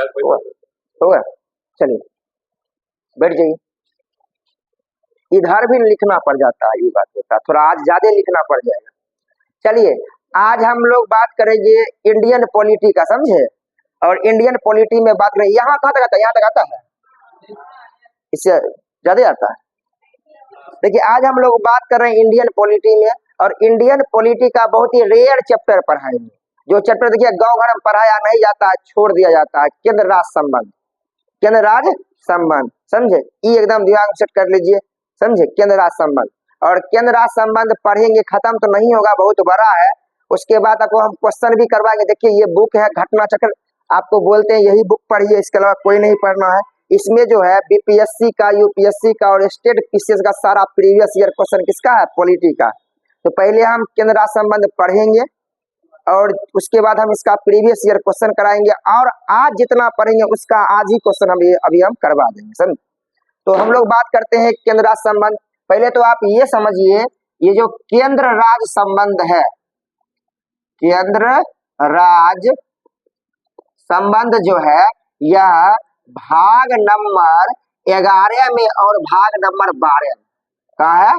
होगा। चलिए बैठ जाइए। इधर भी लिखना पड़ जाता है, ये बात होता है, थोड़ा आज ज्यादा लिखना पड़ जाएगा। चलिए आज हम लोग बात करेंगे इंडियन पॉलिटी का, समझे। और इंडियन पॉलिटी में बात करें, यहाँ कहाँ तक आता है, यहाँ तक आता है, इससे ज्यादा आता है। देखिए आज हम लोग बात कर रहे हैं इंडियन पॉलिटी में, और इंडियन पॉलिटी का बहुत ही रेयर चैप्टर पढ़ाएंगे। जो चैप्टर देखिए गांव घर में पढ़ाया नहीं जाता है, छोड़ दिया जाता है, केंद्र राज्य संबंध, केंद्र राज्य संबंध, समझे। ये एकदम दिमाग सेट कर लीजिए, समझे, केंद्र राज्य संबंध। और केंद्र राज्य संबंध पढ़ेंगे, खत्म तो नहीं होगा, बहुत बड़ा है। उसके बाद आपको हम क्वेश्चन भी करवाएंगे। देखिए ये बुक है घटना चक्र, आपको बोलते हैं यही बुक पढ़िए, इसके अलावा कोई नहीं पढ़ना है। इसमें जो है बीपीएससी का, यूपीएससी का और स्टेट पीसीएस का सारा प्रीवियस ईयर क्वेश्चन किसका है, पॉलिटी का। तो पहले हम केंद्र राज्य संबंध पढ़ेंगे और उसके बाद हम इसका प्रीवियस ईयर क्वेश्चन कराएंगे, और आज जितना पढ़ेंगे उसका आज ही क्वेश्चन अभी हम करवा देंगे, समझ। तो हम लोग बात करते हैं केंद्र राज्य संबंध। पहले तो आप ये समझिए, ये जो केंद्र राज्य संबंध है, केंद्र राज्य संबंध जो है, यह भाग नंबर 11 में और भाग नंबर 12 में कहा है,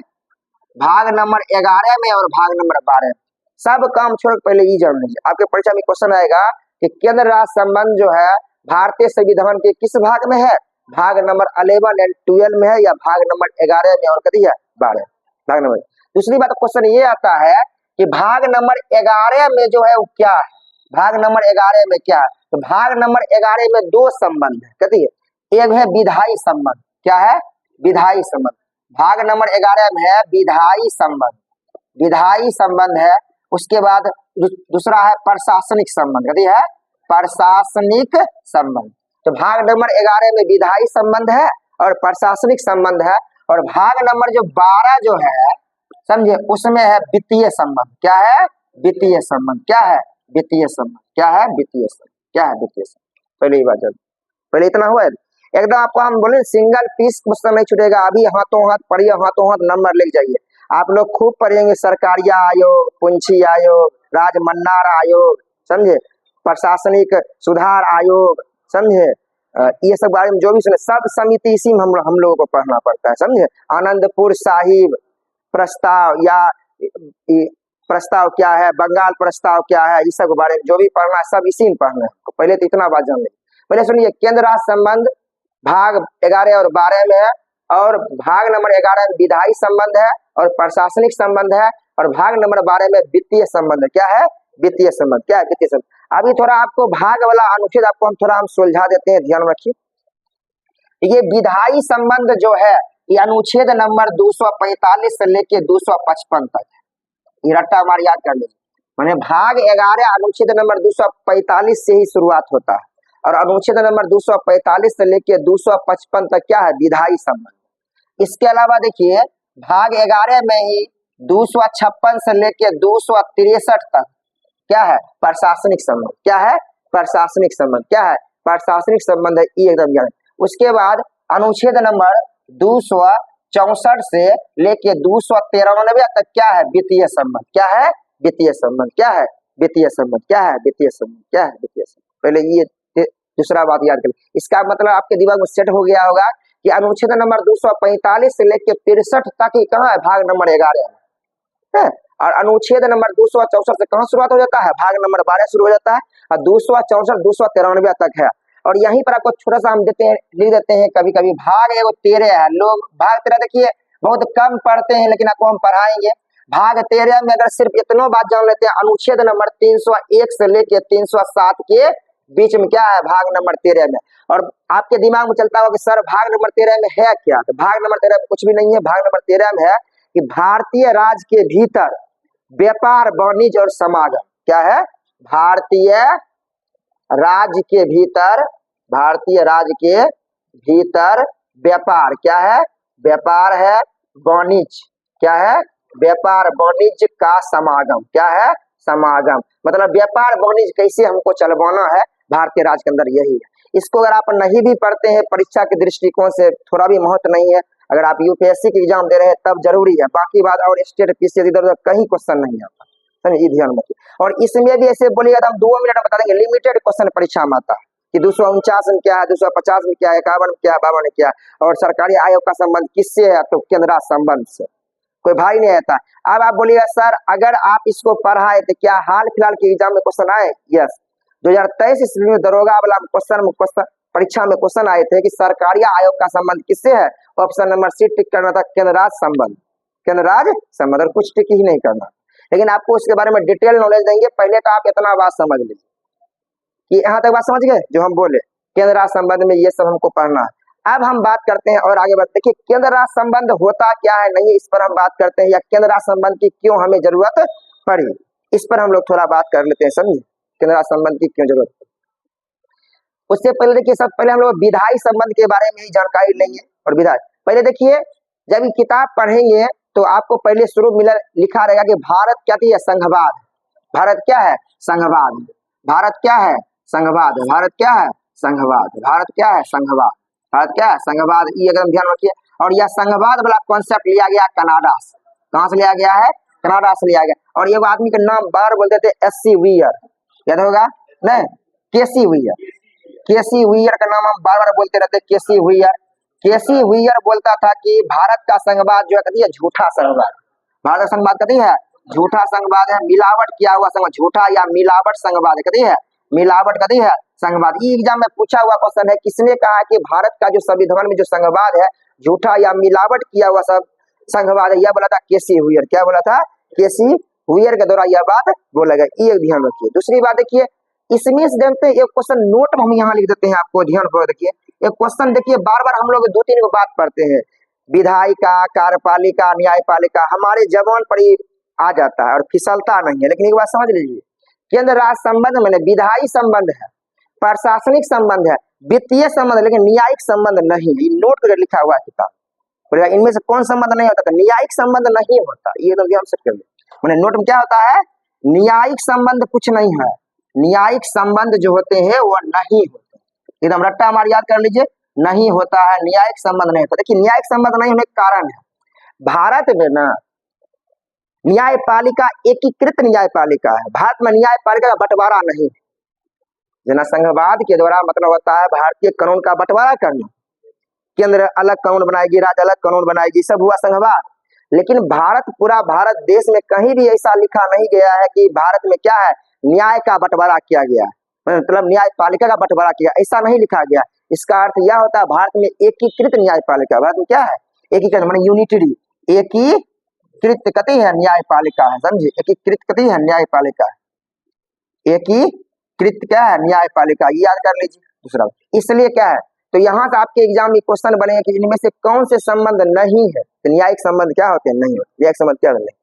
भाग नंबर 11 में और भाग नंबर 12 में। सब काम छोड़ पहले ये जान लीजिए, आपके परीक्षा में क्वेश्चन आएगा कि केंद्र राज्य संबंध जो है भारतीय संविधान के किस भाग में है, भाग नंबर 11 एंड 12 में है, या भाग नंबर 11 में और कभी है 12 भाग नंबर। दूसरी बात क्वेश्चन ये आता है कि भाग नंबर 11 में जो है वो क्या है, भाग नंबर 11 में क्या है। तो भाग नंबर 11 में दो संबंध है, कहती है, एक है विधायी संबंध, क्या है, विधायी संबंध। भाग नंबर 11 में है विधायी संबंध, विधायी संबंध है। उसके बाद दूसरा है प्रशासनिक संबंध, कहती है प्रशासनिक संबंध। तो भाग नंबर 11 में विधायी संबंध है और प्रशासनिक संबंध है, और भाग नंबर जो 12 जो है, समझे, उसमें है वित्तीय संबंध। क्या है, वित्तीय संबंध। क्या है, वित्तीय संबंध। क्या है, वित्तीय संबंध। क्या है, वित्तीय संबंध। पहले ही बात जब पहले इतना हुआ है, एकदम आपको हम बोले सिंगल पीस क्वेश्चन नहीं छूटेगा। अभी हाथों हाथ पढ़िए, हाथों हाथ नंबर लिख जाइए। आप लोग खूब पढ़ेंगे सरकारिया आयोग, पुंछी आयोग, राजमन्नार आयोग, समझे, प्रशासनिक सुधार आयोग, समझे, ये सब बारे में जो भी सुने, सब समिति इसी में हम लोगों को पढ़ना पड़ता है, समझे। आनंदपुर साहिब प्रस्ताव, या प्रस्ताव क्या है, बंगाल प्रस्ताव क्या है, इस सब के बारे में जो भी पढ़ना है सब इसी में पढ़ना है। पहले तो इतना बात जान लीजिए। पहले सुनिए, केंद्र राज्य संबंध भाग 11 और 12 में है, और भाग नंबर 11 में विधायी संबंध है और प्रशासनिक संबंध है, और भाग नंबर 12 में वित्तीय संबंध है। क्या है, वित्तीय संबंध। क्या है, वित्तीय संबंध। अभी थोड़ा आपको भाग वाला अनुच्छेद आपको हम सुलझा देते हैं, ध्यान रखिए। ये विधायी संबंध जो है, ये अनुच्छेद नंबर 245 से लेके 255 तक है। ये रट्टा मार याद कर लीजिए। मैंने भाग 11 अनुच्छेद नंबर 245 से ही शुरुआत होता है, और अनुच्छेद नंबर 245 से लेके 255 तक क्या है, विधायी संबंध। इसके अलावा देखिए भाग 11 में ही 256 से लेके 263 तक क्या है, प्रशासनिक संबंध। क्या है, प्रशासनिक संबंध। क्या है, प्रशासनिक संबंध है, ये एकदम याद। उसके बाद अनुच्छेद नंबर 264 से लेके 293 तक क्या है, वित्तीय संबंध। क्या है, वित्तीय संबंध। क्या है, वित्तीय संबंध। क्या है, वित्तीय संबंध। क्या है, वित्तीय संबंध। पहले ये दूसरा बात याद करें। इसका मतलब आपके दिमाग में सेट हो गया होगा कि अनुच्छेद नंबर 245 से लेके 63 तक ही कहाँ है, भाग नंबर 11 है। और अनुच्छेद नंबर 264 से कहाँ शुरुआत हो जाता है, भाग नंबर 12 शुरू हो जाता है, और 264 293 तक है। और यहीं पर आपको छोटा सा हम लिख देते हैं कभी कभी, भाग 13 है। लोग भाग 13 देखिए बहुत कम पढ़ते हैं, लेकिन आपको हम पढ़ाएंगे। भाग 13 में अगर सिर्फ इतना बात जान लेते हैं, अनुच्छेद नंबर 301 से लेके 307 के बीच में क्या है, भाग नंबर 13 में। और आपके दिमाग में चलता होगा कि सर भाग नंबर 13 में है क्या, तो भाग नंबर 13 में कुछ भी नहीं है। भाग नंबर 13 में है कि भारतीय राज्य के भीतर व्यापार, वाणिज्य और समागम। क्या है, भारतीय राज्य के भीतर, भारतीय राज्य के भीतर व्यापार। क्या है, व्यापार है, वाणिज्य। क्या है, व्यापार वाणिज्य का समागम। क्या है, समागम। मतलब व्यापार वाणिज्य कैसे हमको चलवाना है भारतीय राज्य के अंदर, यही है। इसको अगर आप नहीं भी पढ़ते हैं परीक्षा के दृष्टिकोण से, थोड़ा भी महत्व नहीं है। अगर आप यूपीएससी के एग्जाम दे रहे हैं तब जरूरी है, बाकी बात और स्टेट पीसीएस इधर उधर कहीं क्वेश्चन नहीं आता, समझिए, ध्यान रखिए। और इसमें भी ऐसे बोलिएगा तो हम 2 मिनट बता देंगे, लिमिटेड क्वेश्चन परीक्षा में आता है। कि 249 में क्या है, 250 में क्या है, 51 में क्या है, 52 में क्या है। और सरकारी आयोग का संबंध किससे है, तो केंद्र राज्य संबंध से, कोई भाई नहीं आता। अब आप बोलिएगा सर अगर आप इसको पढ़ाए तो क्या हाल फिलहाल के एग्जाम में क्वेश्चन आए? यस, 2023 ईस्वी में दरोगा वाला क्वेश्चन परीक्षा में क्वेश्चन आए थे कि सरकारी आयोग का संबंध किससे है। ऑप्शन नंबर सी टिक करना था, केंद्र राज्य संबंध, केंद्र राज्य संबंध, और कुछ टिक ही नहीं करना। लेकिन आपको उसके बारे में डिटेल नॉलेज देंगे, पहले तो आप इतना बात समझ लीजिए कि यहाँ तक बात समझ गए जो हम बोले, केंद्र राज्य संबंध में ये सब हमको पढ़ना है। अब हम बात करते हैं और आगे बढ़ते, देखिए केंद्र राज्य संबंध होता क्या है, नहीं इस पर हम बात करते हैं, या केंद्र राज्य संबंध की क्यों हमें जरूरत पड़ी, इस पर हम लोग थोड़ा बात कर लेते हैं, समझे, केंद्र राज्य संबंध की क्यों जरूरत पड़ी। उससे पहले देखिए, सब पहले हम लोग विधायी संबंध के बारे में ही जानकारी लेंगे। और विधायी पहले देखिए, जब ये किताब पढ़ेंगे तो आपको पहले शुरू में लिखा रहेगा कि भारत क्या है, संघवाद, भारत क्या है, संघवाद, भारत क्या है, संघवाद, भारत क्या है, संघवाद, भारत क्या है, संघवाद, भारत क्या है, संघवाद, ये एकदम ध्यान रखिए। और यह संघवाद वाला कॉन्सेप्ट लिया गया कनाडा से, कहां से लिया गया है, कनाडा से लिया गया। और ये आदमी का नाम बार बोलते थे एस.सी. वीयर, याद होगा नहीं, के.सी. Wear, KC. वीयर का नाम हम बार बार बोलते रहते, के.सी. वीयर। के.सी. वीयर बोलता था कि भारत का संघवाद जो है कभी झूठा संघवाद, भारत का संघवाद कभी है झूठा संघवाद है, मिलावट किया हुआ संघ, झूठा या मिलावट संघवाद कभी है, मिलावट कभी है संघवाद। ये एग्जाम में पूछा हुआ क्वेश्चन है, किसने कहा कि भारत का जो संविधान में जो संघवाद है झूठा या मिलावट किया हुआ सब संघवाद है, यह बोला था के.सी. वीयर। क्या बोला था, के.सी. वीयर के द्वारा यह बात बोला गया, ये ध्यान रखिए। दूसरी बात देखिए, इसमें से देखते हैं एक क्वेश्चन नोट में हम यहाँ लिख देते हैं, आपको ध्यान पूर्वक देखिए। एक क्वेश्चन देखिए, बार बार हम लोग 2-3 बात पढ़ते हैं, विधायिका, कार्यपालिका, न्यायपालिका, हमारे जबान पर ही आ जाता है और फिसलता नहीं है। लेकिन एक बात समझ लीजिए, केंद्र राज्य संबंध में विधायी संबंध है, प्रशासनिक संबंध है, वित्तीय संबंध, लेकिन न्यायिक संबंध नहीं है। नोट कर लिखा हुआ किताब, इनमें से कौन संबंध नहीं होता, न्यायिक संबंध नहीं होता, ये तो ध्यान से करिए। मैंने नोट में क्या होता है, न्यायिक संबंध कुछ नहीं है, न्यायिक संबंध जो होते हैं वो नहीं होते, एकदम रट्टा हमारे याद कर लीजिए, नहीं होता है, न्यायिक संबंध नहीं होता। देखिए न्यायिक संबंध नहीं होने का कारण है, भारत में ना न्यायपालिका एकीकृत न्यायपालिका है, भारत में न्यायपालिका का बंटवारा नहीं है। जना संघवाद के द्वारा मतलब होता है भारतीय कानून का बंटवारा करना, केंद्र अलग कानून बनाएगी, राज्य अलग कानून बनाएगी, सब हुआ संघवाद। लेकिन भारत, पूरा भारत देश में कहीं भी ऐसा लिखा नहीं गया है कि भारत में क्या है, न्याय का बंटवारा किया गया, मतलब न्यायपालिका का बंटवारा किया, ऐसा नहीं लिखा गया। इसका अर्थ यह होता है भारत में एकीकृत न्यायपालिका, भारत में क्या है, एकीकृत माने यूनिटरी, एकीकृत कति है न्यायपालिका है, समझिए, एकीकृत कति है न्यायपालिका, एकीकृत क्या है न्यायपालिका, याद कर लीजिए। दूसरा इसलिए क्या है, तो यहाँ से आपके एग्जाम में क्वेश्चन बनेगा कि इनमें से कौन से संबंध नहीं है, तो न्यायिक संबंध क्या होते हैं, नहीं होते, न्यायिक संबंध क्या नहीं।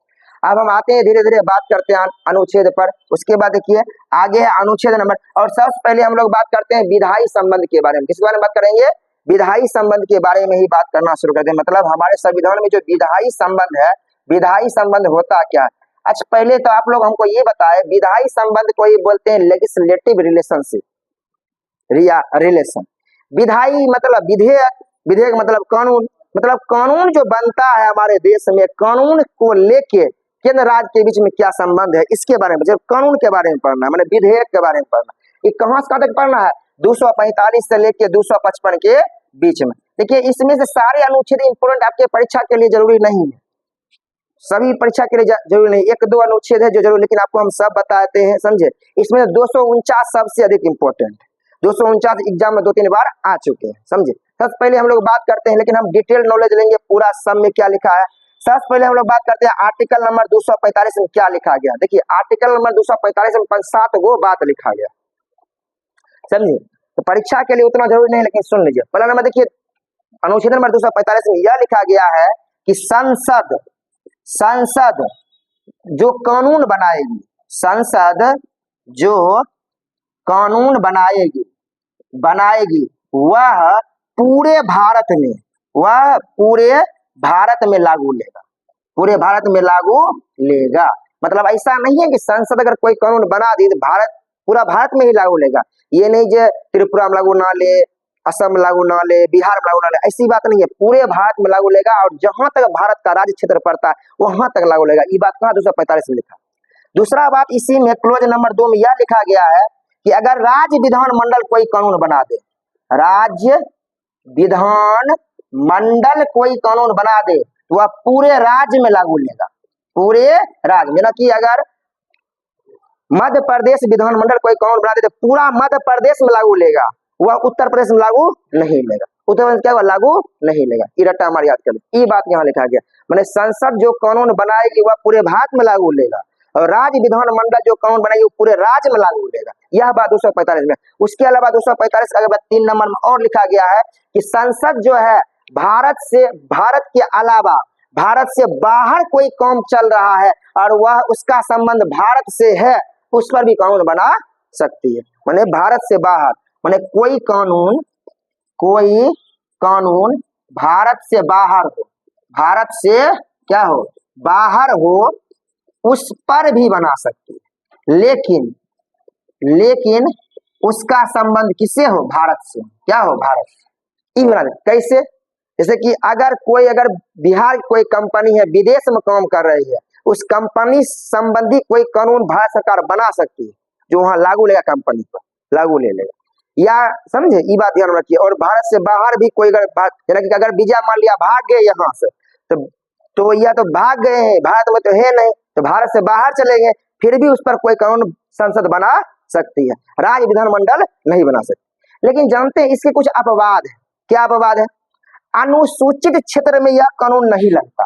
अब हम आते हैं धीरे धीरे बात करते हैं अनुच्छेद पर, उसके बाद देखिए आगे है अनुच्छेद नंबर, और सबसे पहले हम लोग बात करते हैं विधायी संबंध के बारे में। किसके बारे में बात करेंगे, विधायी संबंध के बारे में ही बात करना शुरू करते हैं। मतलब हमारे संविधान में जो विधायी संबंध है, विधायी संबंध होता क्या है। अच्छा पहले तो आप लोग हमको ये बताए, विधायी संबंध को ये बोलते हैं लेजिस्लेटिव रिलेशनशिप, रिलेशन। विधायी मतलब विधेयक, विधेयक मतलब कानून, मतलब कानून जो बनता है हमारे देश में, कानून को लेके केंद्र राज्य के बीच में क्या संबंध है, इसके बारे में, जब कानून के बारे में पढ़ना है, मतलब विधेयक के बारे में पढ़ना है। ये कहां से कहां तक पढ़ना है, 245 से लेके 255 के बीच में। देखिए इसमें से सारे अनुच्छेद इंपोर्टेंट आपके परीक्षा के लिए जरूरी नहीं है, सभी परीक्षा के लिए जरूरी नहीं, 1-2 अनुच्छेद है जो जरूर, लेकिन आपको हम सब बताते हैं, समझे। इसमें 249 सबसे अधिक इंपोर्टेंट, 249 एग्जाम में 2-3 बार आ चुके हैं, समझे। सबसे पहले हम लोग बात करते हैं, लेकिन हम डिटेल नॉलेज लेंगे पूरा सब में क्या लिखा है। सबसे पहले हम लोग बात करते हैं आर्टिकल नंबर 245 में क्या लिखा गया। देखिए आर्टिकल नंबर 245 में 7 गो बात लिखा गया, समझिए। तो परीक्षा के लिए उतना जरूरी नहीं, लेकिन सुन लीजिए। पहला नंबर देखिए, अनुच्छेद नंबर 245 में यह लिखा गया है कि संसद जो कानून बनाएगी, संसद जो कानून बनाएगी वह पूरे भारत में लागू लेगा, पूरे भारत में लागू लेगा। मतलब ऐसा नहीं है कि संसद अगर कोई कानून बना दी तो पूरा भारत में ही लागू लेगा। ये नहीं जो त्रिपुरा में लागू ना ले, असम में लागू ना ले, बिहार में लागू ना ले, ऐसी बात नहीं है, पूरे भारत में लागू लेगा। और जहां तक भारत का राज्य क्षेत्र पड़ता है वहां तक लागू लेगा। ये बात कहां 245 में लिखा। दूसरा बात इसी में क्लोज नंबर 2 में यह लिखा गया है कि अगर राज्य विधानमंडल कोई कानून बना दे, राज्य विधान मंडल कोई कानून बना दे तो वह पूरे राज्य में लागू लेगा, पूरे राज्य में। ना कि अगर मध्य प्रदेश विधानमंडल कोई कानून बना दे तो पूरा मध्य प्रदेश में लागू लेगा, वह उत्तर प्रदेश में लागू नहीं लेगा, उत्तर प्रदेश क्या लागू नहीं लेगा। ये रट्टा हमारे याद कर, ये बात यहाँ लिखा गया। मैंने संसद जो कानून बनाएगी वह पूरे भारत में लागू लेगा और राज्य विधानमंडल जो कानून बनाएगी वो पूरे राज्य में लागू लेगा। यह बात 245 में। उसके अलावा 245 अगर 3 नंबर में और लिखा गया है कि संसद जो है भारत के अलावा भारत से बाहर कोई काम चल रहा है और वह उसका संबंध भारत से है, उस पर भी कानून बना सकती है। माने भारत से बाहर, माने कोई कानून भारत से बाहर हो, भारत से क्या हो, बाहर हो, उस पर भी बना सकती है, लेकिन उसका संबंध किससे हो, भारत से, क्या हो, भारत से। कैसे? जैसे कि अगर बिहार की कोई कंपनी है विदेश में काम कर रही है, उस कंपनी संबंधी कोई कानून भारत सरकार बना सकती है जो वहां लागू लेगा, कंपनी पर लागू ले लेगा। या समझे, ये बात ध्यान रखिए। और भारत से बाहर भी कोई अगर विजय मान लिया भाग गए यहाँ से, तो या तो भाग गए हैं, भारत में तो है नहीं, तो भारत से बाहर चले गए, फिर भी उस पर कोई कानून संसद बना सकती है, राज्य विधानमंडल नहीं बना सकती। लेकिन जानते हैं इसके कुछ अपवाद है। क्या अपवाद है? अनुसूचित क्षेत्र में यह कानून नहीं लगता,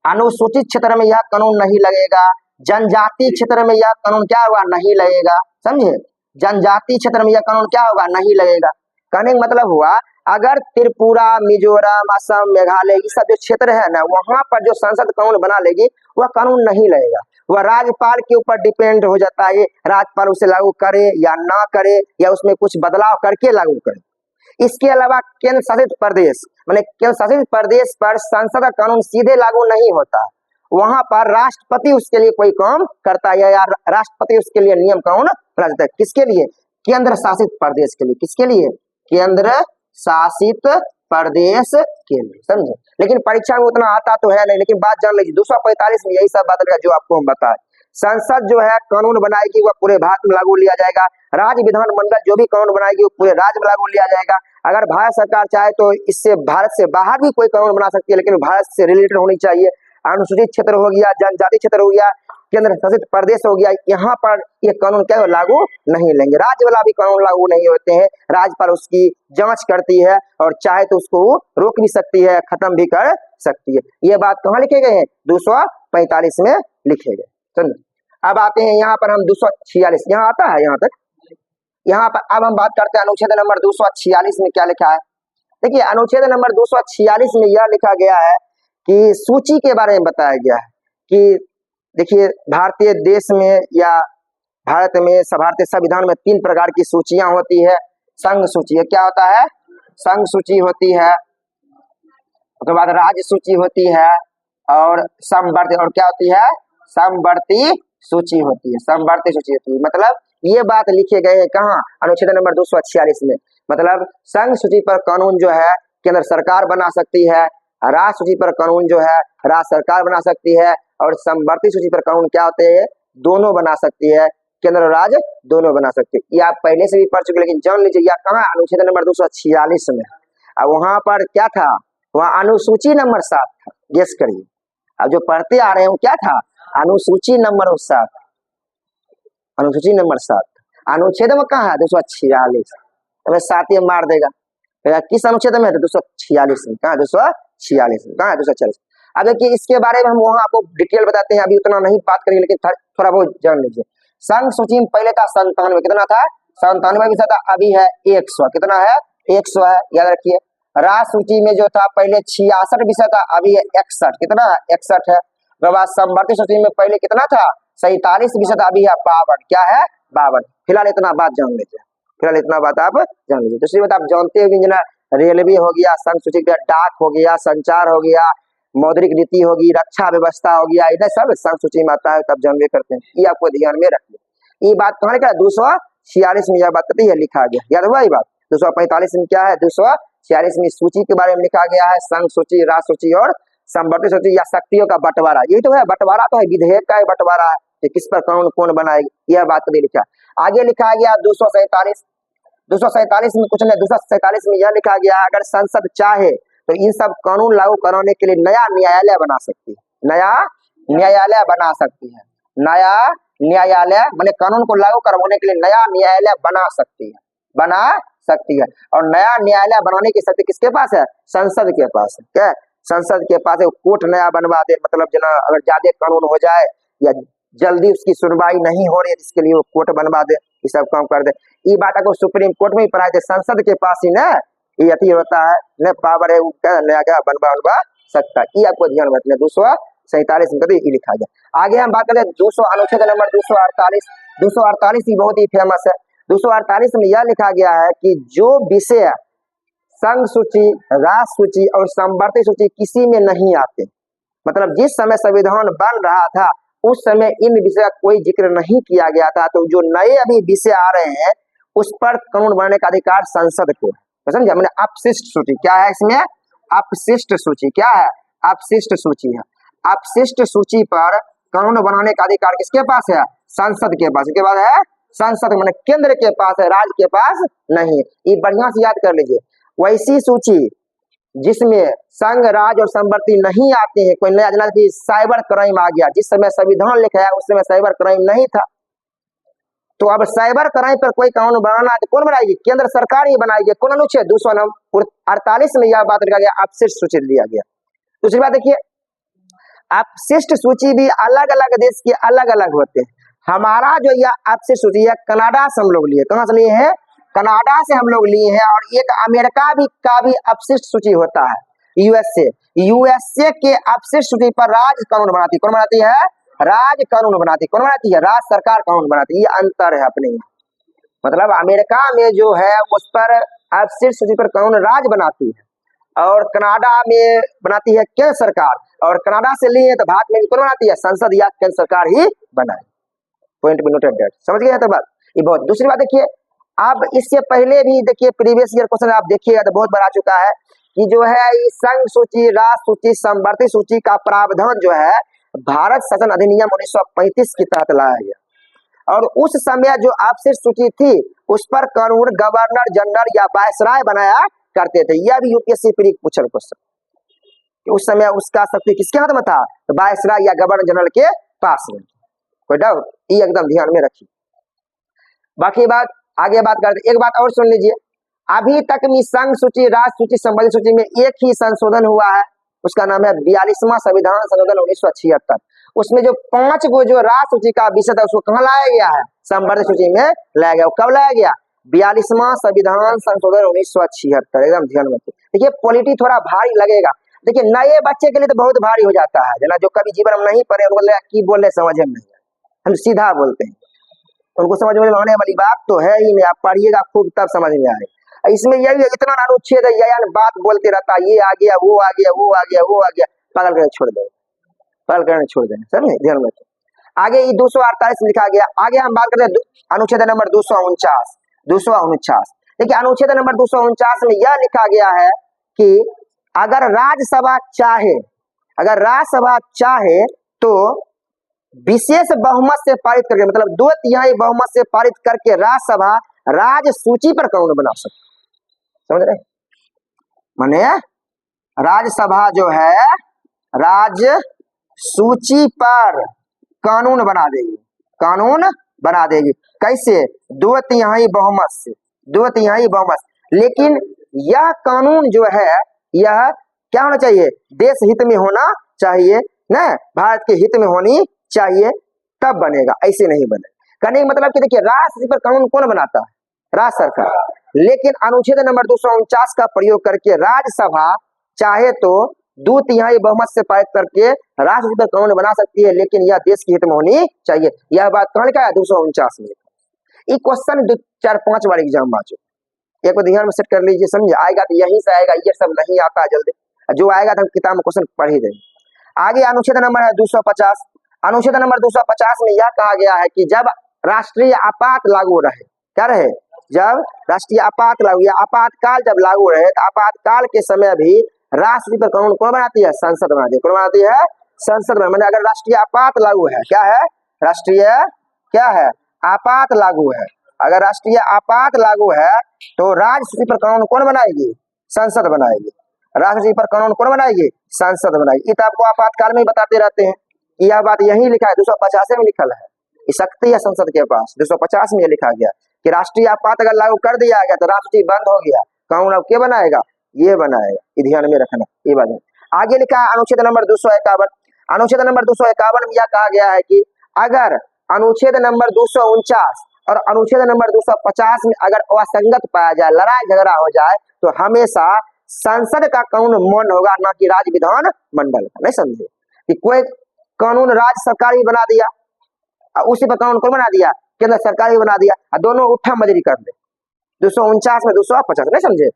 अनुसूचित क्षेत्र में यह कानून नहीं लगेगा, जनजाति क्षेत्र में यह कानून क्या होगा, नहीं लगेगा। समझे, जनजाति क्षेत्र में यह कानून क्या होगा, नहीं लगेगा। कहने का मतलब हुआ अगर त्रिपुरा, मिजोरम, असम, मेघालय ये सब जो क्षेत्र है ना, वहां पर जो संसद कानून बना लेगी वह कानून नहीं लगेगा, वह राज्यपाल के ऊपर डिपेंड हो जाता है, राज्यपाल उसे लागू करे या ना करे या उसमें कुछ बदलाव करके लागू करे। इसके अलावा केंद्र शासित प्रदेश, माने केंद्र शासित प्रदेश पर संसद का कानून सीधे लागू नहीं होता, वहां पर राष्ट्रपति उसके लिए कोई काम करता है या राष्ट्रपति उसके लिए नियम कानून बना देता है। किसके लिए? केंद्र शासित प्रदेश के लिए। किसके लिए? केंद्र शासित प्रदेश के लिए। समझे? लेकिन परीक्षा में उतना आता तो है नहीं, लेकिन बात जान लीजिए 245 में यही सब बात लगा जो आपको हम बताए। संसद जो है कानून बनाएगी वह पूरे भारत में लागू लिया जाएगा, राज्य विधानमंडल जो भी कानून बनाएगी वो पूरे राज्य में लागू लिया जाएगा। अगर भारत सरकार चाहे तो इससे भारत से बाहर भी कोई कानून बना सकती है, लेकिन भारत से रिलेटेड होनी चाहिए। अनुसूचित क्षेत्र हो गया, जनजाति क्षेत्र हो गया, केंद्र शासित प्रदेश हो गया, यहाँ पर ये कानून क्या लागू नहीं लेंगे। राज्य वाला भी कानून लागू नहीं होते हैं, राज्यपाल उसकी जांच करती है और चाहे तो उसको रोक भी सकती है, खत्म भी कर सकती है। ये बात कहाँ लिखे गए हैं? 245 में लिखे गए। समझे? अब आते हैं यहाँ पर हम 246, यहाँ आता है यहाँ तक। यहाँ पर अब हम बात करते हैं अनुच्छेद नंबर 246 में क्या लिखा है। देखिए अनुच्छेद नंबर 246 में यह लिखा गया है कि सूची के बारे में बताया गया है कि देखिए भारतीय देश में या भारत में भारतीय संविधान में 3 प्रकार की सूचियां होती है। संघ सूची है, क्या होता है? संघ सूची होती है, उसके बाद राज्य सूची होती है और समवर्ती, और क्या होती है? समवर्ती सूची होती है, समवर्ती सूची होती है। मतलब ये बात लिखे गए हैं कहाँ? अनुच्छेद नंबर 246 में। मतलब संघ सूची पर कानून जो है केंद्र सरकार बना सकती है, राज्य सूची पर कानून जो है राज्य सरकार बना सकती है, और समवर्ती सूची पर कानून क्या होते हैं? दोनों बना सकती है, केंद्र और राज्य दोनों बना सकते हैं। ये आप पहले से भी पढ़ चुके, लेकिन जान लीजिए यह कहाँ? अनुच्छेद नंबर 246 में। अब वहां पर क्या था? वहां अनुसूची नंबर 7 था। गेस करिए, अब जो पढ़ते आ रहे हैं वो क्या था? अनुसूची नंबर 7, अनुसूची नंबर 7। अनुच्छेद में कहाँ है? 246। हमें 7 ही मार देगा। किस अनुच्छेद में है? 246 में। कहाँ? 246 में। कहाँ है? 246। अब देखिए इसके बारे में हम वहां आपको डिटेल बताते हैं, अभी उतना नहीं बात करेंगे, लेकिन थोड़ा बहुत जान लीजिए। संघ सूची में पहले था 97, कितना था? 97 भी था, अभी है 100। कितना है? 100 है, याद रखिए। राज्य सूची में जो था पहले 66 विषय था, अभी है 61। कितना? 61 है। उसके बाद समवर्ती सूची में पहले कितना था? 47 विषय था, अभी है 52। क्या है? 52। फिलहाल इतना बात जान लीजिए, फिलहाल इतना बात आप जान लीजिए। दूसरी बात आप जानते हो इंजीनियर, रेलवे हो गया संघ सूची का, डाक हो गया, संचार हो गया, मौद्रिक नीति होगी, रक्षा व्यवस्था हो गया, इधर सब संघ सूची में आता है, तब जानवे करते हैं। ये आपको ध्यान में रखिए। ये बात कहाँ लिखा है? 246 में यह बात कहती है, लिखा गया। याद हुआ ये बात? 245 में क्या है? 246 में सूची के बारे में लिखा गया है, संघ सूची, राज्य सूची और समवर्ती सूची या शक्तियों का बंटवारा। यही तो है, बंटवारा तो है, विधेयक का बंटवारा है। कि किस पर कानून कौन बनाएगी, यह बात कभी लिखा। आगे लिखा गया 247 में कुछ नहीं, 247 में यह लिखा गया अगर संसद चाहे तो इन सब कानून लागू कराने के लिए नया न्यायालय बना सकती है, नया न्यायालय बना सकती है, नया न्यायालय मैंने कानून को लागू करवाने के लिए नया न्यायालय बना सकती है। और नया न्यायालय बनाने की शक्ति किसके पास है? संसद के पास है। क्या संसद के पास है? कोर्ट नया बनवा दे, मतलब जना अगर ज्यादा कानून हो जाए या जल्दी उसकी सुनवाई नहीं हो रही है इसके लिए वो कोर्ट बनवा दे, ये सब काम कर दे। ये बात अगर सुप्रीम कोर्ट में ही पढ़ाए थे, संसद के पास ही ना ये अति होता है न पावर है, वो क्या नया क्या बनवा सकता है। ये आपको ध्यान रखना। 247 में ये लिखा गया। आगे हम बात करें अनुच्छेद नंबर 248 ही बहुत ही फेमस है। 248 में यह लिखा गया है कि जो विषय संघ सूची, राष्ट्र सूची और समवर्ती सूची किसी में नहीं आते, मतलब जिस समय संविधान बन रहा था उस समय इन विषय का कोई जिक्र नहीं किया गया था, तो जो नए अभी विषय आ रहे हैं उस पर कानून बनाने का अधिकार संसद को है। समझा? मैंने अपशिष्ट सूची क्या है इसमें? अपशिष्ट सूची क्या है? अपशिष्ट सूची है। अपशिष्ट सूची पर कानून बनाने का अधिकार किसके पास है? संसद के पास। इसके बाद है संसद, मैंने केंद्र के पास है, राज्य के पास नहीं है। ये बढ़िया से याद कर लीजिए। वैसी सूची जिसमें संघ, राज्य और समवर्ती नहीं आते हैं, कोई नया जना कि साइबर क्राइम आ गया, जिस समय संविधान लिखा है उस समय साइबर क्राइम नहीं था, तो अब साइबर क्राइम पर कोई कानून बनाना है तो कौन बनाएगी? केंद्र सरकार ही बनाएगी। कौन अनुच्छेद? 248 में यह बात लिखा गया, अपशिष्ट सूची दिया गया। दूसरी बात देखिए, अपशिष्ट सूची भी अलग अलग देश के अलग अलग होते हैं। हमारा जो यह अपशिष्ट सूची है कनाडा से हम लोग लिए, कहाँ से लिए हैं? कनाडा से हम लोग लिए हैं। और एक अमेरिका का भी अपशिष्ट सूची होता है, यूएसए के अपशिष्ट सूची पर राज्य कानून बनाती है। कौन बनाती है? राज्य कानून बनाती है। कौन बनाती है? राज्य सरकार कानून बनाती है। ये अंतर है अपने यहाँ। मतलब अमेरिका में जो है उस पर अपशिष्ट सूची पर कानून राज्य बनाती है और कनाडा में बनाती है केंद्र सरकार। और कनाडा से लिए तो भारत में भी कौन बनाती है? संसद या केंद्र सरकार ही बनाए। Point be noted that. समझ गए तो बात? ये बहुत। दूसरी बात देखिए, अब इससे पहले भी देखिए प्रीवियस ईयर क्वेश्चन आप देखिएगा तो बहुत बार आ चुका है कि जो है ये संघ सूची, राष्ट्र सूची, समवर्ती सूची का प्रावधान जो है भारत शासन अधिनियम 1935 के तहत लाया गया। और उस समय जो अपशिष्ट सूची थी उस पर कानून गवर्नर जनरल या वायसराय बनाया करते थे। यह भी यूपीएससी प्री पूछल क्वेश्चन। उस समय उसका शक्ति किसके हाथ में था? वायसराय या गवर्नर जनरल के पास में। कोई डाउट? ये एकदम ध्यान में रखिए। बाकी बात आगे बात करते। एक बात और सुन लीजिए, अभी तक में संघ सूची, राष्ट्र सूची, संबंधित सूची में एक ही संशोधन हुआ है, उसका नाम है 42वां संविधान संशोधन 1976। उसमें जो 5 गो जो राष्ट्र सूची का विषय था उसको कहाँ लाया गया है? संबंधित सूची में लाया गया। कब लाया गया? 42वां संविधान संशोधन 1976। एकदम ध्यान में रखिए। देखिए पॉलिटी थोड़ा भारी लगेगा, देखिए नए बच्चे के लिए तो बहुत भारी हो जाता है, जना जो कभी जीवन में नहीं पढ़े उनको की बोल रहे समझ में नहीं, हम सीधा बोलते हैं, उनको समझ में आने वाली बात तो है ही नहीं। आप पढ़िएगा खूब तब समझ में आएगा। इसमें यही इतना अनुच्छेद है, यह बात बोलते रहता है, ये आ गया, वो आ गया, वो आ गया, वो आ गया, पागल करके छोड़ देंगे, पागल करके छोड़ देंगे। समझे? ध्यान में। आगे ये 248 लिखा गया। आगे हम बात करते हैं अनुच्छेद नंबर 249। देखिए अनुच्छेद नंबर 249 में यह लिखा गया है कि अगर राज्यसभा चाहे तो विशेष बहुमत से पारित करके, मतलब 2/3 बहुमत से पारित करके राज्यसभा राज्य सूची पर कानून बना सकती। समझ रहे? माने राज्यसभा जो है राज्य सूची पर कानून बना देगी। कैसे? 2/3 बहुमत से, 2/3 बहुमत। लेकिन यह कानून जो है यह क्या होना चाहिए? देश हित में होना चाहिए ना, भारत के हित में होनी चाहिए, तब बनेगा, ऐसे नहीं बने। कहने का मतलब कि देखिए राष्ट्र पर कानून कौन बनाता है? राज्य सरकार। लेकिन अनुच्छेद नंबर 249 का प्रयोग करके राज्यसभा चाहे तो 2/3 बहुमत से पारित करके राष्ट्र पर कानून बना सकती है, लेकिन यह देश के हित में होनी चाहिए। यह बात कहाँ लिखा है? 249 में। ये क्वेश्चन 4-5 बार एग्जाम आ चुका, एक बार ध्यान में सेट कर लीजिए। समझे? आएगा तो यहीं से आएगा, ये सब नहीं आता है जल्दी, जो आएगा तो हम किताब में क्वेश्चन पढ़ ही देंगे। आगे अनुच्छेद नंबर है 250। अनुच्छेद नंबर 250 में यह कहा गया है कि जब राष्ट्रीय आपात लागू रहे, क्या रहे? जब राष्ट्रीय आपात लागू या आपातकाल जब लागू रहे, तो आपातकाल के समय भी राष्ट्रपति पर कानून कौन बनाती है? संसद बनाती है। कौन बनाती है? संसद। मैंने अगर राष्ट्रीय आपात लागू है, क्या है? राष्ट्रीय क्या है, आपात लागू है। अगर राष्ट्रीय आपात लागू है तो राज्य स्थिति पर कानून कौन बनाएगी, संसद बनाएगी। राष्ट्र स्थिति पर कानून कौन बनाएगी, संसद बनाएगी। ये तो आपको आपातकाल में ही बताते रहते हैं, यह बात यही लिखा है 250 में लिखल है, ये शक्ति है संसद के पास। 250 में लिखा गया कि राष्ट्रीय आपात अगर लागू कर दिया गया तो राष्ट्रपति बंद हो गया, कानून अब क्या बनाएगा, ये बनाएगा। ये ध्यान में रखना ये बात है। आगे लिखा है अनुच्छेद नंबर 251। अनुच्छेद नंबर 251 में यह कहा गया है कि अगर अनुच्छेद नंबर 249 और अनुच्छेद नंबर 250 में अगर असंगत पाया जाए, लड़ाई झगड़ा हो जाए, तो हमेशा संसद का कानून मान्य होगा, ना कि राज्य विधान मंडल का। नहीं समझे कि कोई कानून राज्य सरकार ही बना दिया और उसी पर कानून कौन बना दिया, केंद्र सरकार ही बना दिया, और दोनों उठा मजरी कर दे 249 में 250। नहीं समझे,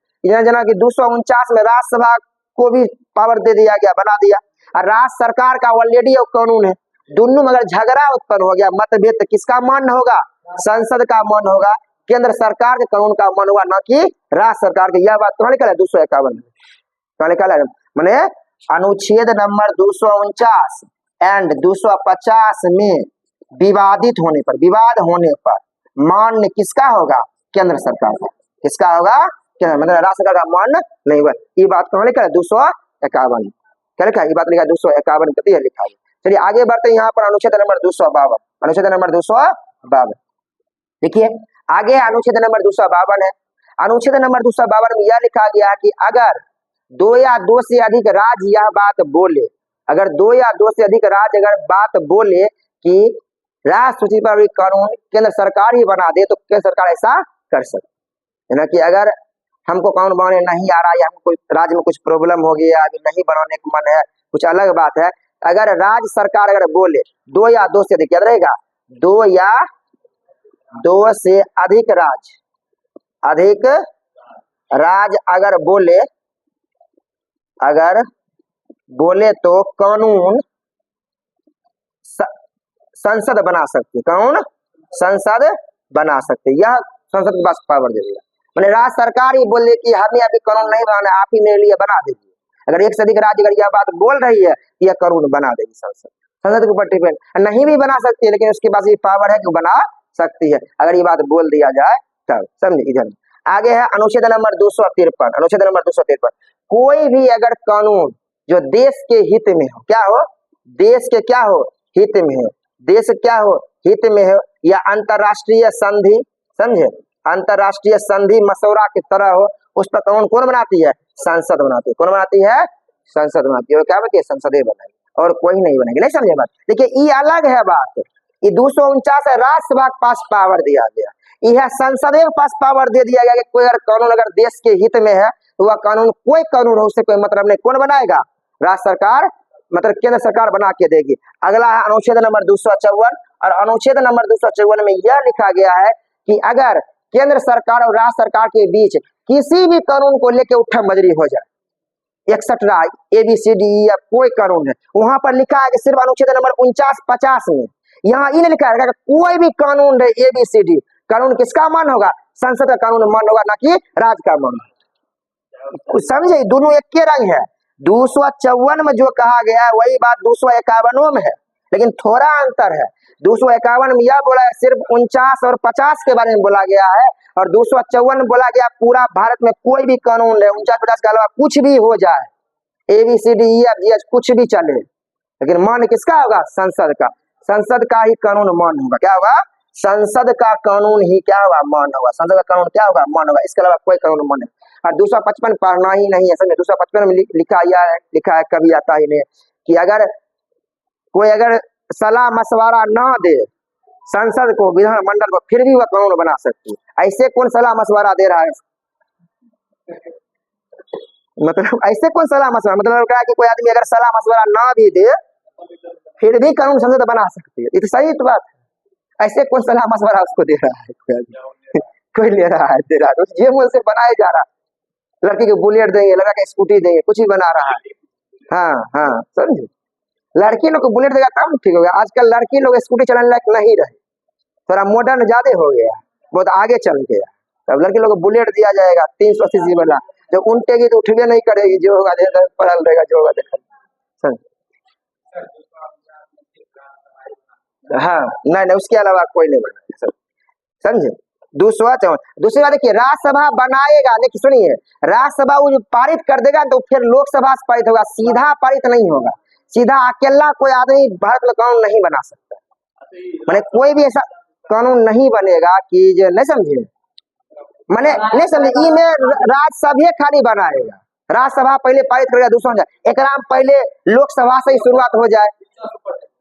जना कि 249 में राज्यसभा को भी पावर दे दिया गया, बना दिया, और राज्य सरकार का ऑलरेडी कानून है। दोनों में अगर झगड़ा उत्पन्न हो गया, मतभेद, तो किसका मान्य होगा, संसद का मान्य होगा, केंद्र सरकार के कानून का मान्य होगा, ना कि राज्य सरकार के। यह बात कहाँ लिखा है 251 में, कहाँ लिखा है, मैंने अनुच्छेद नंबर 249 एंड 250 में विवादित होने पर, विवाद होने पर मान्य किसका होगा, केंद्र सरकार का। किसका होगा, केंद्र, मतलब राज्य सरकार का मान्य नहीं होगा। ये बात कहाँ लिखा है 251, क्या लिखा है, ये बात लिखा है 251 लिखा है। चलिए आगे बढ़ते हैं, यहाँ पर अनुच्छेद नंबर 252, अनुच्छेद नंबर 252 देखिए आगे अनुच्छेद नंबर 252 है। अनुच्छेद नंबर 252 में यह लिखा गया है कि अगर 2 या 2 से अधिक राज्य यह बात बोले, अगर 2 या 2 से अधिक राज्य अगर बात बोले कि राष्ट्र सूची पर कानून केंद्र सरकार ही बना दे, तो केंद्र सरकार ऐसा कर सकती है ना, कि अगर हमको कानून बनाने नहीं आ रहा, या हमको राज्य में कुछ प्रॉब्लम हो गया, अभी नहीं बनाने का मन है, कुछ अलग बात है। अगर राज्य सरकार अगर बोले 2 या 2 से अधिक, याद रहेगा 2 या 2 से अधिक राज्य, अधिक राज्य अगर बोले, अगर बोले तो कानून संसद बना सकती है, कानून संसद बना सकते, यह संसद के पास पावर दे दिया। मैंने राज्य सरकार ही बोले कि हमें अभी कानून नहीं बनाना, आप ही मेरे लिए बना दीजिए। अगर एक से अधिक राज्य अगर यह बात बोल रही है, यह कानून बना देगी संसद, संसद के ऊपर डिपेंड। नहीं भी बना सकती है, लेकिन उसके पास ये पावर है कि वो बना सकती है, अगर ये बात बोल दिया जाए तब। समझे, इधर आगे है अनुच्छेद नंबर 253, अनुच्छेद नंबर 253, कोई भी अगर कानून जो देश के हित में हो, क्या हो, देश के क्या हो, हित में है, देश क्या हो, हित में हो, या अंतरराष्ट्रीय संधि, समझे, अंतरराष्ट्रीय संधि मसौदा की तरह हो, उस पर कानून कौन बनाती है, संसद बनाती है। कौन बनाती है, संसद बनाती है। और क्या बनाती है, संसद बनाएगी, और कोई नहीं बनेगी। नहीं समझे बात, देखिए ये अलग है बात। ये 249 राज्यसभा के पास पावर दिया गया, यह संसद के पास पावर दे दिया गया कि कोई अगर कानून अगर देश के हित में है, तो वह कानून कोई कानून हो, उससे कोई मतलब नहीं, कौन बनाएगा, राज्य सरकार, मतलब केंद्र सरकार बना के देगी। अगला है अनुच्छेद नंबर 254, और अनुच्छेद नंबर 254 में यह लिखा गया है कि अगर केंद्र सरकार और राज्य सरकार के बीच किसी भी कानून को लेकर उठा मजरी हो जाए, एक्सेट्रा ABCD या कोई कानून है, वहां पर लिखा है कि सिर्फ अनुच्छेद नंबर 49-50 में यहाँ इन लिखा है कि कोई भी कानून है ABCD, कानून किसका मान होगा, संसद का कानून मान होगा, ना कि राज्य का मान। समझे, दोनों एक के रंग है। 254 में जो कहा गया है वही बात 251 में है, लेकिन थोड़ा अंतर है। 251 में यह बोला है सिर्फ 49 और 50 के बारे में बोला गया है, और 254 में बोला गया पूरा भारत में कोई भी कानून है 49-50 के अलावा कुछ भी हो जाए, ABCD-E-F-G-H कुछ भी चले, लेकिन मान किसका होगा, संसद का। संसद का ही कानून मान होगा, क्या होगा, संसद का कानून ही क्या होगा, मान होगा। संसद का कानून क्या होगा, मान होगा, इसके अलावा कोई कानून मान नहीं। और 255 पढ़ना ही नहीं है, समझे। 255 में लिखा है कभी आता ही नहीं कि अगर कोई अगर सलाह मशवरा ना दे संसद को, विधानमंडल को, फिर भी वह कानून बना सकती है। ऐसे कौन सलाह मशवरा दे रहा है, मतलब ऐसे कौन सलाह मशवरा, मतलब क्या कि कोई आदमी अगर सलाह मशवरा ना भी दे फिर भी कानून संसद बना सकती है, ये तो सही तो बात है। ऐसे कौन सलाह मशवरा उसको दे रहा है, कोई ले रहा है, दे रहा है, ये मुझसे बनाया जा रहा है। लड़की को बुलेट देंगे, लड़का के स्कूटी देंगे, कुछ भी बना रहा है। हाँ हाँ समझे, लड़की लोग को बुलेट देगा तब ठीक हो गया। आजकल लड़की लोग स्कूटी चलाने लायक नहीं रहे, थोड़ा मॉडर्न ज्यादा हो गया, बहुत आगे चल गया। तब लड़की लोग को बुलेट दिया जाएगा 380 वाला, जब उल्टेगी तो उठबे नहीं करेगी, जो होगा पढ़ल रहेगा, जो होगा देखा। हाँ नहीं नहीं, उसके अलावा कोई नहीं बनाएगा सर, समझे। दूसरी बात देखिए, राज्यसभा बनाएगा, लेकिन सुनिए, राज्यसभा वो जो पारित कर देगा तो फिर लोकसभा से पारित होगा, सीधा पारित नहीं होगा। सीधा अकेला कोई आदमी भारत में कानून नहीं बना सकता, मैंने कोई भी ऐसा कानून नहीं बनेगा कि जो नहीं समझे, मैंने नहीं समझे, ई में राज्यसभा खाली बनाएगा, राज्यसभा पहले पारित करेगा, दूसरा एक पहले लोकसभा से ही शुरुआत हो जाए,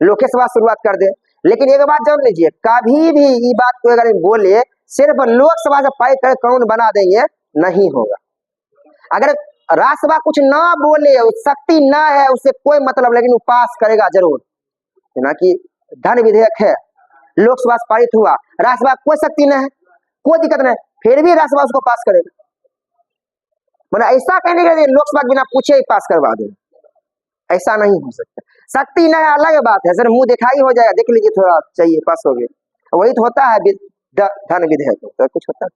लोकसभा शुरुआत कर दे। लेकिन एक बात जान लीजिए, कभी भी ये बात को अगर बोले सिर्फ लोकसभा से पारित कर कानून बना देंगे, नहीं होगा। अगर राज्यसभा कुछ ना बोले, शक्ति ना है, उससे कोई मतलब, लेकिन वो पास करेगा जरूर। ना कि धन विधेयक है, लोकसभा से पारित हुआ, राज्यसभा कोई शक्ति नहीं है, कोई दिक्कत नहीं, फिर भी राज्यसभा उसको पास करेगा। मतलब ऐसा कहने के लिए लोकसभा के बिना पूछे ही पास करवा दे, ऐसा नहीं हो सकता। शक्ति नहीं अलग बात है सर, मुंह दिखाई हो जाएगा, देख लीजिए थोड़ा चाहिए पास हो गए, वही तो होता है धन विधेयक, तो कुछ होता है।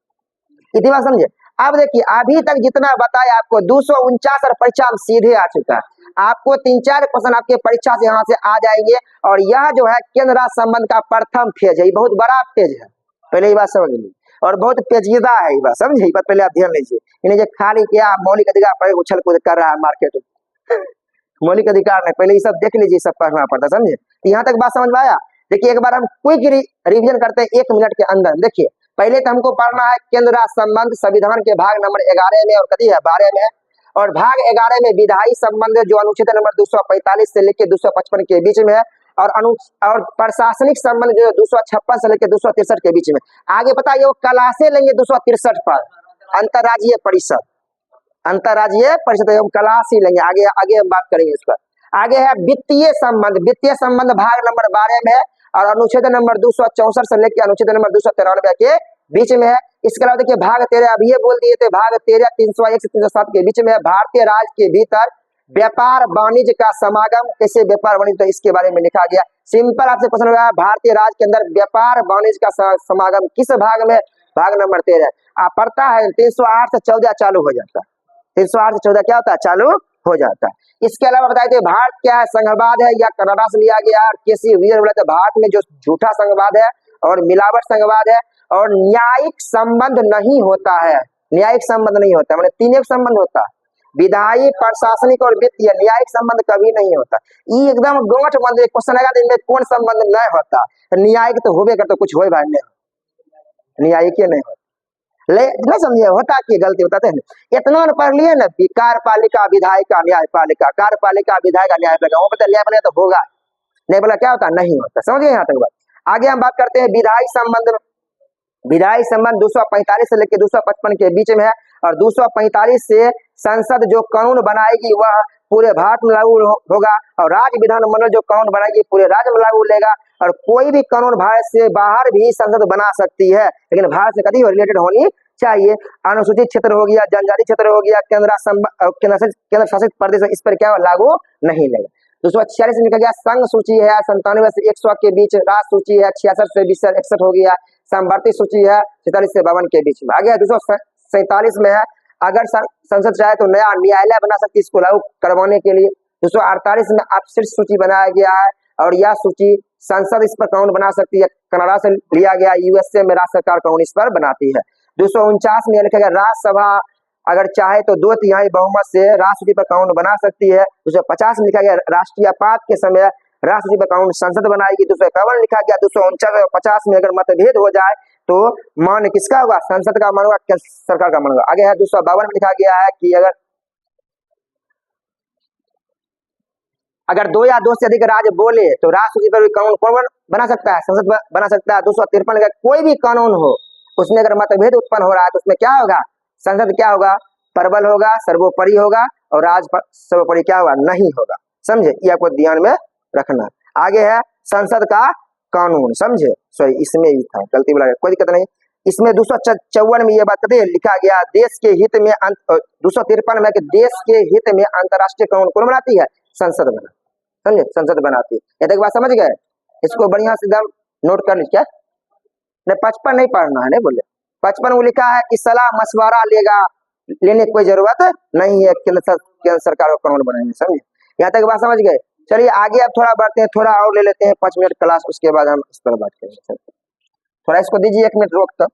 इतनी बात समझे। अब देखिए, अभी तक जितना बताया आपको 249 और परीक्षा में सीधे आ चुका है, आपको 3-4 क्वेश्चन आपके परीक्षा से यहाँ से आ जाएंगे। और यह जो है केंद्र राज्य संबंध का प्रथम फेज है, बहुत बड़ा फेज है, पहले ये बात समझ लीजिए, और बहुत पेचीदा है ये बात, समझे। पहले आप ध्यान लीजिए, इन्हें जो खाली क्या मौलिक अधिकार पर उछल कूद कर रहा है मार्केट में, मौलिक अधिकार नहीं, पहले ये सब देख लीजिए, सब पढ़ना पड़ता, समझे। यहाँ तक बात समझ में आया। देखिए एक बार हम क्विक रिवीजन करते हैं 1 मिनट के अंदर। देखिए पहले तो हमको पढ़ना है केंद्र राज्य संबंध संविधान के भाग नंबर 11 में और कभी है 12 में, और भाग 11 में विधायी संबंध जो अनुच्छेद नंबर 245 से लेकर 255 के बीच में है, और प्रशासनिक संबंध जो 256 से लेकर 263 के बीच में। आगे पता ये क्लासे लेंगे 263 पर, अंतर्राज्यीय परिषद, अंतर्राज्यीय परिषद हम क्लास ही लेंगे, आगे आगे हम बात करेंगे इस पर। आगे है वित्तीय संबंध, वित्तीय संबंध भाग नंबर 12 में है, और अनुच्छेद नंबर 264 से लेकर अनुच्छेद नंबर 293 के बीच में है। इसके अलावा देखिए भाग 13 अभी ये बोल दिए थे, भाग 13 301 से 307 के बीच में है। भारतीय राज्य के भीतर व्यापार वाणिज्य का समागम, कैसे व्यापार वाणिज्य, तो इसके बारे में लिखा गया। सिंपल आपसे क्वेश्चन होगा, भारतीय राज्य के अंदर व्यापार वाणिज्य का समागम किस भाग में, भाग नंबर 13। आप पढ़ता है 308 से 14 चालू हो जाता है, 308 से 14 क्या होता है, चालू हो जाता है। इसके अलावा बताए थे भारत क्या है, संघवाद है या कनाडा से लिया गया। किसी वीर बोला तो भारत में जो झूठा संघवाद है और मिलावट संघवाद है, और न्यायिक संबंध नहीं होता है, न्यायिक संबंध नहीं होता, मतलब 3 एक संबंध होता है, विधायी, प्रशासनिक और वित्तीय। न्यायिक संबंध कभी नहीं होता। ये एकदम गोट बंद क्वेश्चन आएगा, इनमें कौन संबंध नहीं होता, न्यायिक तो होबे करता, कुछ हो भाई नहीं, न्यायिक नहीं होता। नहीं समझे, होता कि गलती बताते हैं, इतना पढ़ लिए ना, कार्यपालिका विधायिका न्यायपालिका, कार्यपालिका विधायिका न्यायपालिका, वो पता न्यायपालिका तो होगा, नहीं बोला क्या होता, नहीं होता, समझिए यहाँ तक बात। आगे हम बात करते हैं विधायी संबंध। विधायी संबंध 245 से लेकर 255 के बीच में है, और 245 से संसद जो कानून बनाएगी वह पूरे भारत में लागू होगा, और राज्य विधानमंडल जो कानून बनाएगी पूरे राज्य में लागू लेगा। और कोई भी कानून भारत से बाहर भी संसद बना सकती है, लेकिन भारत से कभी रिलेटेड होनी चाहिए। अनुसूचित क्षेत्र हो गया, जनजाति क्षेत्र हो गया, केंद्र शासित प्रदेश, इस पर क्या लागू नहीं लेगा। 246 में लिखा गया संघ सूची है 97 से 100 के बीच, राष्ट्र सूची है 66 से 20 61 हो गया, संवर्ती सूची है 46 से 52 के बीच में। आगे 247 में है, अगर संसद चाहे तो नया न्यायालय बना सकती है इसको लागू करवाने के लिए। 248 में अपशिष्ट सूची बनाया गया है, और यह सूची संसद इस पर कानून बना सकती है, कनाडा से लिया गया, यूएसए में राज्य सरकार कानून इस पर बनाती है। 249 में लिखा गया राज्यसभा अगर चाहे तो 2/3 बहुमत से राष्ट्रपति पर कानून बना सकती है। 250 में लिखा गया राष्ट्रीय आपात के समय राष्ट्रपति पर कानून संसद बनाएगी। 251 लिखा गया 249 और 50 में अगर मतभेद हो जाए तो मान किसका होगा, संसद का मान होगा, सरकार का मान होगा। आगे है 252 में लिखा गया है कि अगर 2 या 2 से अधिक राज्य बोले तो राष्ट्रपति पर भी कानून कौन बना सकता है, संसद बना सकता है। 253 का कोई भी कानून हो उसमें अगर मतभेद उत्पन्न हो रहा है तो उसमें क्या होगा, संसद क्या होगा, प्रबल होगा, सर्वोपरि होगा, और राज्य सर्वोपरि क्या होगा, नहीं होगा। समझे, ये आपको ध्यान में रखना। आगे है संसद का कानून, समझे, सॉरी इसमें ही था गलती बोला, कोई दिक्कत नहीं। इसमें 254 में ये बात कहते हैं, लिखा गया देश के हित में 253 में कि देश के हित में अंतर्राष्ट्रीय कानून कौन बनाती है, संसद बना, समझे, संसद बनाती है। ये तक बात समझ गए, इसको बढ़िया से एकदम नोट कर लीजिए। नहीं 55 नहीं पढ़ना है, नहीं बोले 55 में लिखा है कि सलाह मशवरा लेने की कोई जरूरत नहीं है, केंद्र सरकार को कानून बनाएंगे, समझे। यहाँ तक बात समझ गए। चलिए आगे अब थोड़ा बढ़ते हैं, थोड़ा और ले लेते हैं 5 मिनट क्लास, उसके बाद हम इस पर बात करेंगे। थोड़ा इसको दीजिए 1 मिनट रोक तक।